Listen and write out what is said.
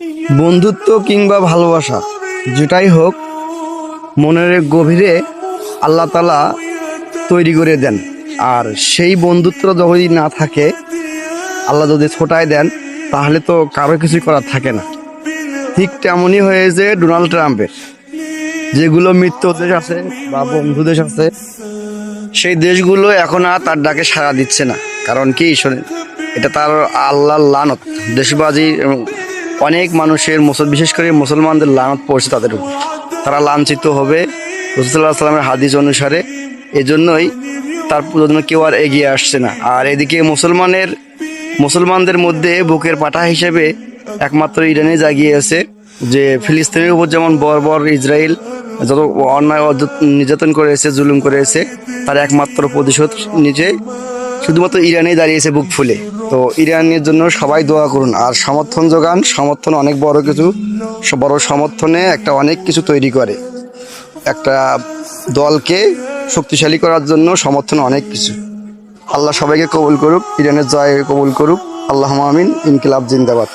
বন্ধুত্ব কিংবা ভালোবাসা যেটাই হোক, মনের গভীরে আল্লাহ তাআলা তৈরি করে দেন। আর সেই বন্ধুত্ব যদি না থাকে, আল্লাহ যদি ছোটায় দেন, তাহলে তো কারো কিছুই করার থাকে না। ঠিক তেমনই হয়েছে ডোনাল্ড ট্রাম্পের। যেগুলো মিত্র দেশ আছে বা বন্ধু দেশ আছে, সেই দেশগুলো এখন আর তার ডাকে সাড়া দিচ্ছে না। কারণ কি শোনেন, এটা তার আল্লাহর লানত, দেশবাজি এবং অনেক মানুষের বিশেষ করে মুসলমানদের লানত পড়ছে তাদের উপর। তারা লাঞ্ছিত হবে রাসূলুল্লাহ সাল্লাল্লাহু আলাইহি ওয়াসাল্লামের হাদিস অনুসারে। এজন্যই তার জন্য কেউ আর এগিয়ে আসছে না। আর এদিকে মুসলমানদের মধ্যে বুকের পাটা হিসেবে একমাত্র ইরানে জাগিয়ে আছে, যে ফিলিস্তিনের উপর যেমন বর্বর ইসরায়েল যত অন্যায় নির্যাতন করেছে, জুলুম করেছে, তার একমাত্র প্রতিশোধ নিতে শুধুমাত্র ইরানেই দাঁড়িয়েছে বুক ফুলে। তো ইরানের জন্য সবাই দোয়া করুন আর সমর্থন যোগান। সমর্থন অনেক বড় কিছু, বড় সমর্থনে একটা অনেক কিছু তৈরি করে। একটা দলকে শক্তিশালী করার জন্য সমর্থন অনেক কিছু। আল্লাহ সবাইকে কবুল করুক, ইরানের জয় কবুল করুক। আল্লাহুম্মা আমিন। ইনকিলাব জিন্দাবাদ।